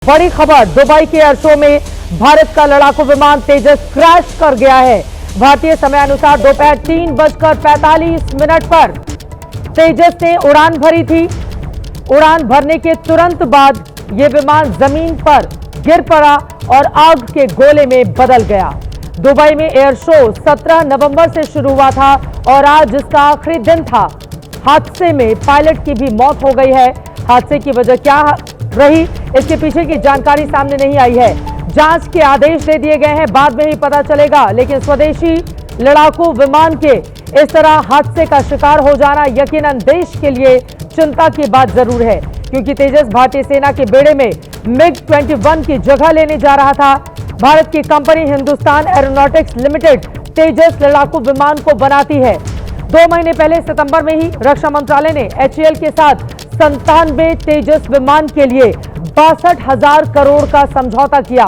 बड़ी खबर, दुबई के एयर शो में भारत का लड़ाकू विमान तेजस क्रैश कर गया है। भारतीय समय अनुसार दोपहर 3:45 पर तेजस ने उड़ान भरी थी। उड़ान भरने के तुरंत बाद यह विमान जमीन पर गिर पड़ा और आग के गोले में बदल गया। दुबई में एयर शो 17 नवंबर से शुरू हुआ था और आज इसका आखिरी दिन था। हादसे में पायलट की भी मौत हो गई है। हादसे की वजह क्या रही, इसके पीछे की जानकारी सामने नहीं आई है। जांच के आदेश दे दिए गए हैं, बाद में ही पता चलेगा। लेकिन स्वदेशी लड़ाकू विमान के इस तरह हादसे का शिकार हो जाना यकीनन देश के लिए चिंता की बात जरूर है, क्योंकि तेजस भारतीय सेना के बेड़े में MiG-21 की जगह लेने जा रहा था। भारत की कंपनी हिंदुस्तान एरोनॉटिक्स लिमिटेड तेजस लड़ाकू विमान को बनाती है। 2 महीने पहले सितंबर में ही रक्षा मंत्रालय ने HAL के साथ 97 तेजस विमान के लिए 62,000 करोड़ का समझौता किया।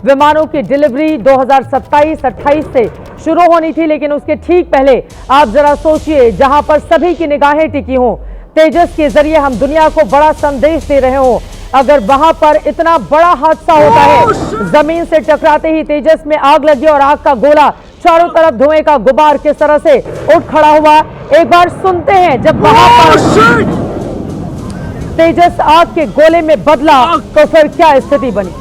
विमानों की डिलीवरी 2027-28 से शुरू होनी थी, लेकिन उसके ठीक पहले आप जरा सोचिए, जहां पर सभी की निगाहें टिकी हों, तेजस के जरिए हम दुनिया को बड़ा संदेश दे रहे हों, अगर वहां पर इतना बड़ा हादसा होता है। जमीन से टकराते ही तेजस में आग लगी और आग का गोला चारों तरफ धुएं का गुबार किस तरह से उठ खड़ा हुआ। एक बार सुनते हैं, जब वहां पर तेजस आग के गोले में बदला तो फिर क्या स्थिति बनी।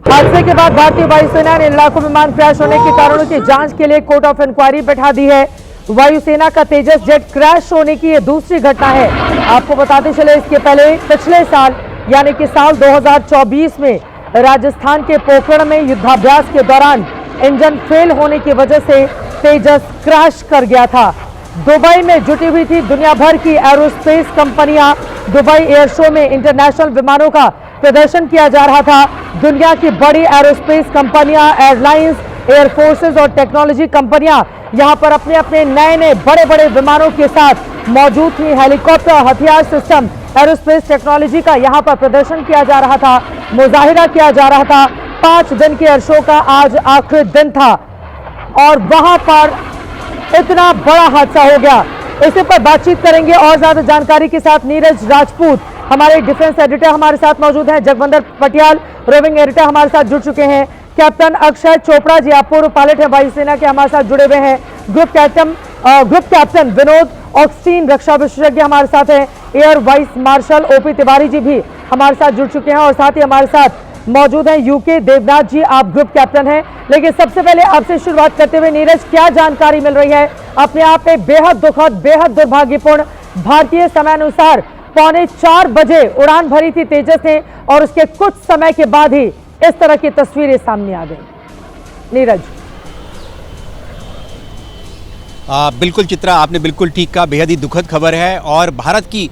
हादसे के बाद भारतीय वायुसेना ने लड़ाकू विमान क्रैश होने के कारणों की जांच के लिए कोर्ट ऑफ इंक्वायरी बैठा दी है। वायुसेना का तेजस जेट क्रैश होने की यह दूसरी घटना है। आपको बताते चले, इसके पहले पिछले साल यानी कि साल 2024 में राजस्थान के पोखरण में युद्धाभ्यास के दौरान इंजन फेल होने की वजह से तेजस क्रैश कर गया था। दुबई में जुटी हुई थी दुनिया भर की एरोस्पेस कंपनियां। दुबई एयर शो में इंटरनेशनल विमानों का प्रदर्शन किया जा रहा था। दुनिया की बड़ी एरोस्पेस कंपनियां, एयरलाइंस, एयरफोर्सेस और टेक्नोलॉजी कंपनियां यहां पर अपने अपने नए बड़े बड़े विमानों के साथ मौजूद थी। हेलीकॉप्टर, हथियार सिस्टम, एरोस्पेस टेक्नोलॉजी का यहां पर प्रदर्शन किया जा रहा था, मुजाहिरा किया जा रहा था। 5 दिन के एयर शो का आज आखिरी दिन था और वहां पर इतना बड़ा हादसा हो गया। इसी पर बातचीत करेंगे और ज्यादा जानकारी के साथ नीरज राजपूत, हमारे डिफेंस एडिटर हमारे साथ मौजूद हैं। जगवंदर पटियाल, रोविंग एडिटर हमारे साथ जुड़ चुके हैं। कैप्टन अक्षय चोपड़ा जी, आप पूर्व पायलट हैं वायुसेना के, हमारे साथ जुड़े हुए हैं। ग्रुप कैप्टन विनोद ऑक्स्टीन, रक्षा विशेषज्ञ हमारे साथ हैं। Air vice marshal OP Tiwari ji भी हमारे साथ जुड़ चुके हैं और साथ ही हमारे साथ मौजूद हैं UK देवनाथ जी, आप ग्रुप कैप्टन हैं। लेकिन सबसे पहले आपसे शुरुआत करते हुए नीरज, क्या जानकारी मिल रही है? अपने आप में बेहद दुखद, बेहद दुर्भाग्यपूर्ण, भारतीय समय अनुसार 3:45 बजे उड़ान भरी थी तेजस ने और उसके कुछ समय के बाद ही इस तरह की तस्वीरें सामने आ गई। नीरज। बिल्कुल चित्रा, आपने बिल्कुल ठीक कहा, बेहद ही दुखद खबर है। और भारत की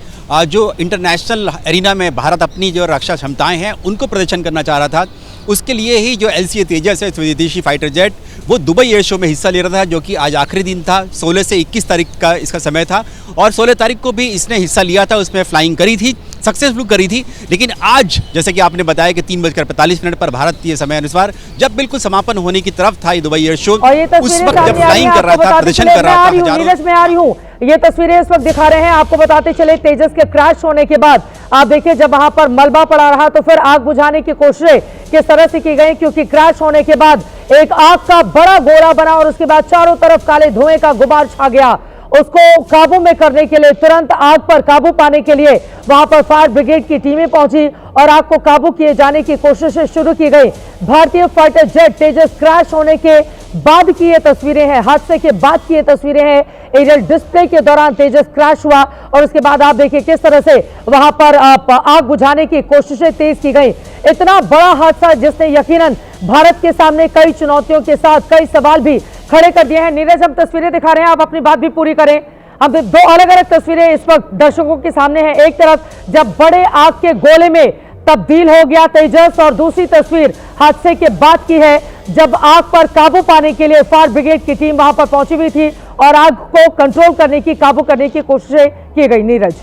जो इंटरनेशनल एरिना में भारत अपनी जो रक्षा क्षमताएं हैं उनको प्रदर्शन करना चाह रहा था, उसके लिए ही जो LCA तेजस है, स्वदेशी फाइटर जेट, वो दुबई एयर शो में हिस्सा ले रहा था, जो कि आज आखिरी दिन था। 16 से 21 तारीख का इसका समय था और 16 तारीख को भी इसने हिस्सा लिया था, उसमें फ्लाइंग करी थी, सक्सेसफुल करी थी। लेकिन आज जैसे कि आपने बताया कि 3:45 पर भारतीय समय अनुसार जब बिल्कुल समापन होने की तरफ था ये दुबई एयर शो, उस वक्त जब फ्लाइंग कर रहा था, प्रदर्शन कर रहा था, नीरज में आ रही हूँ, ये तस्वीरें इस वक्त दिखा रहे हैं। आपको बताते चले, तेजस के क्रैश होने के बाद आप देखिए, जब वहां पर मलबा पड़ा रहा तो फिर आग बुझाने की कोशिशें किस तरह से की गई, क्योंकि क्रैश होने के बाद एक आग का बड़ा गोला बना और उसके बाद चारों तरफ काले धुएं का गुबार छा गया। उसको काबू में करने के लिए, तुरंत आग पर काबू पाने के लिए वहां पर फायर ब्रिगेड की टीमें पहुंची और आग को काबू किए जाने की कोशिशें शुरू की गई। भारतीय फाइटर जेट तेजस क्रैश होने के बाद की ये तस्वीरें हैं, हादसे के बाद की ये तस्वीरें हैं। एरियल डिस्प्ले के दौरान तेजस क्रैश हुआ और उसके बाद आप देखिए किस तरह से वहां पर आग बुझाने की कोशिशें तेज की गई। इतना बड़ा हादसा जिसने यकीनन भारत के सामने कई चुनौतियों के साथ कई सवाल भी खड़े कर दिए हैं। नीरज, हम तस्वीरें दिखा रहे हैं, आप अपनी बात भी पूरी करें। हम 2 अलग अलग तस्वीरें इस वक्त दर्शकों के सामने हैं। एक तरफ जब बड़े आग के गोले में तब्दील हो गया तेजस, और दूसरी तस्वीर हादसे के बाद की है, जब आग पर काबू पाने के लिए फायर ब्रिगेड की टीम वहां पर पहुंची हुई थी और आग को कंट्रोल करने की, काबू करने की कोशिशें की गई। नीरज।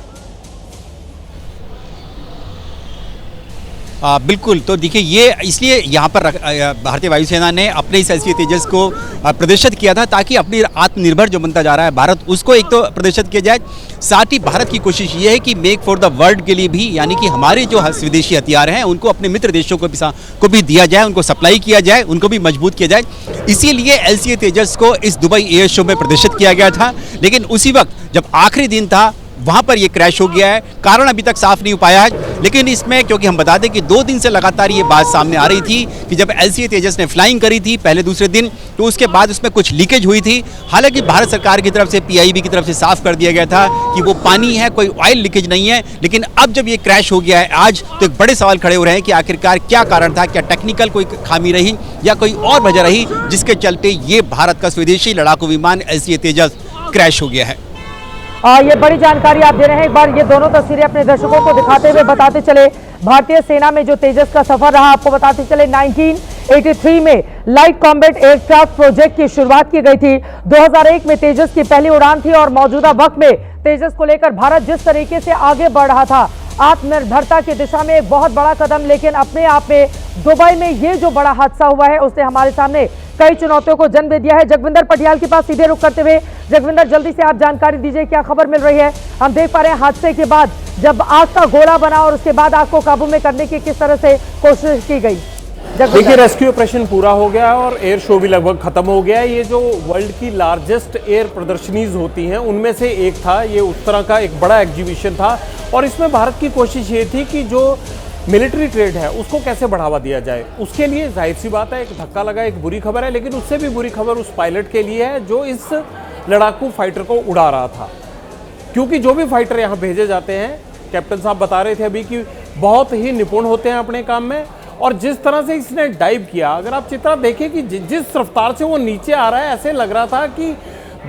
बिल्कुल, तो देखिए ये इसलिए यहाँ पर भारतीय वायुसेना ने अपने इस LCA तेजस को प्रदर्शित किया था, ताकि अपनी आत्मनिर्भर जो बनता जा रहा है भारत, उसको एक तो प्रदर्शित किया जाए। साथ ही भारत की कोशिश ये है कि मेक फॉर द वर्ल्ड के लिए भी, यानी कि हमारे जो विदेशी हथियार हैं उनको अपने मित्र देशों को भी दिया जाए, उनको सप्लाई किया जाए, उनको भी मजबूत किया जाए। इसीलिए LCA तेजस को इस दुबई एयर शो में प्रदर्शित किया गया था, लेकिन उसी वक्त जब आखिरी दिन था वहाँ पर ये क्रैश हो गया है। कारण अभी तक साफ नहीं हो पाया है, लेकिन इसमें क्योंकि हम बता दें कि 2 दिन से लगातार ये बात सामने आ रही थी कि जब LCA तेजस ने फ्लाइंग करी थी पहले दूसरे दिन, तो उसके बाद उसमें कुछ लीकेज हुई थी। हालांकि भारत सरकार की तरफ से, PIB की तरफ से साफ कर दिया गया था कि वो पानी है, कोई ऑयल लीकेज नहीं है। लेकिन अब जब ये क्रैश हो गया है आज, तो एक बड़े सवाल खड़े हो रहे हैं कि आखिरकार क्या कारण था, क्या टेक्निकल कोई खामी रही या कोई और वजह रही जिसके चलते ये भारत का स्वदेशी लड़ाकू विमान LCA तेजस क्रैश हो गया है। ये बड़ी जानकारी आप दे रहे हैं। एक बार ये दोनों तस्वीरें अपने दर्शकों को दिखाते हुए बताते चले, भारतीय सेना में जो तेजस का सफर रहा, आपको बताते चले 1983 में लाइट कॉम्बैट एयरक्राफ्ट प्रोजेक्ट की शुरुआत की गई थी। 2001 में तेजस की पहली उड़ान थी और मौजूदा वक्त में तेजस को लेकर भारत जिस तरीके से आगे बढ़ रहा था आत्मनिर्भरता की दिशा में, एक बहुत बड़ा कदम, लेकिन अपने आप में दुबई में ये जो बड़ा हादसा हुआ है उसने हमारे सामने कई चुनौतियों को जन्म दे दिया है। जगविंदर पटियाल के पास सीधे रुख करते हुए, जगविंदर जल्दी से आप जानकारी दीजिए, क्या खबर मिल रही है? हम देख पा रहे हैं हादसे के बाद जब आग का गोला बना और उसके बाद आग को काबू में करने की किस तरह से कोशिश की गई। देखिए, रेस्क्यू ऑपरेशन पूरा हो गया और एयर शो भी लगभग खत्म हो गया है। ये जो वर्ल्ड की लार्जेस्ट एयर प्रदर्शनीज होती हैं उनमें से एक था, ये उस तरह का एक बड़ा एग्जीबिशन था और इसमें भारत की कोशिश ये थी कि जो मिलिट्री ट्रेड है उसको कैसे बढ़ावा दिया जाए। उसके लिए जाहिर सी बात है एक धक्का लगा, एक बुरी खबर है, लेकिन उससे भी बुरी खबर उस पायलट के लिए है जो इस लड़ाकू फाइटर को उड़ा रहा था। क्योंकि जो भी फाइटर यहाँ भेजे जाते हैं, कैप्टन साहब बता रहे थे अभी कि बहुत ही निपुण होते हैं अपने काम में, और जिस तरह से इसने डाइव किया, अगर आप चित्रा देखें कि जिस रफ्तार से वो नीचे आ रहा है, ऐसे लग रहा था कि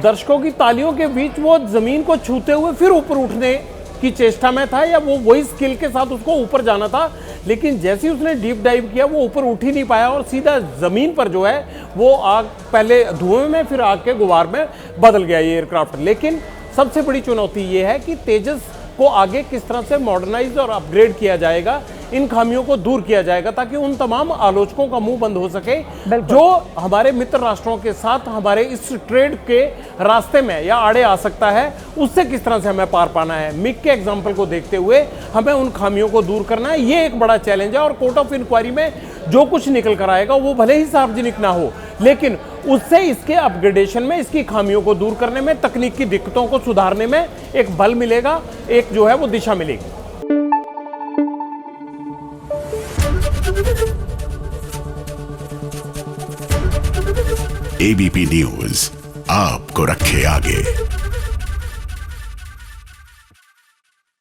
दर्शकों की तालियों के बीच वो जमीन को छूते हुए फिर ऊपर उठने की चेष्टा में था, या वो वही स्किल के साथ उसको ऊपर जाना था। लेकिन जैसे ही उसने डीप डाइव किया वो ऊपर उठ ही नहीं पाया और सीधा जमीन पर जो है वो आग, पहले धुएं में फिर आग के गुबार में बदल गया ये एयरक्राफ्ट। लेकिन सबसे बड़ी चुनौती ये है कि तेजस को आगे किस तरह से मॉडर्नाइज और अपग्रेड किया जाएगा, इन खामियों को दूर किया जाएगा, ताकि उन तमाम आलोचकों का मुंह बंद हो सके जो हमारे मित्र राष्ट्रों के साथ हमारे इस ट्रेड के रास्ते में या आड़े आ सकता है, उससे किस तरह से हमें पार पाना है। मिग के एग्जाम्पल को देखते हुए हमें उन खामियों को दूर करना है, ये एक बड़ा चैलेंज है। और कोर्ट ऑफ इंक्वायरी में जो कुछ निकल कर आएगा वो भले ही सार्वजनिक ना हो, लेकिन उससे इसके अपग्रेडेशन में, इसकी खामियों को दूर करने में, तकनीक की दिक्कतों को सुधारने में एक बल मिलेगा, एक जो है वो दिशा मिलेगी। ABP न्यूज आपको रखे आगे।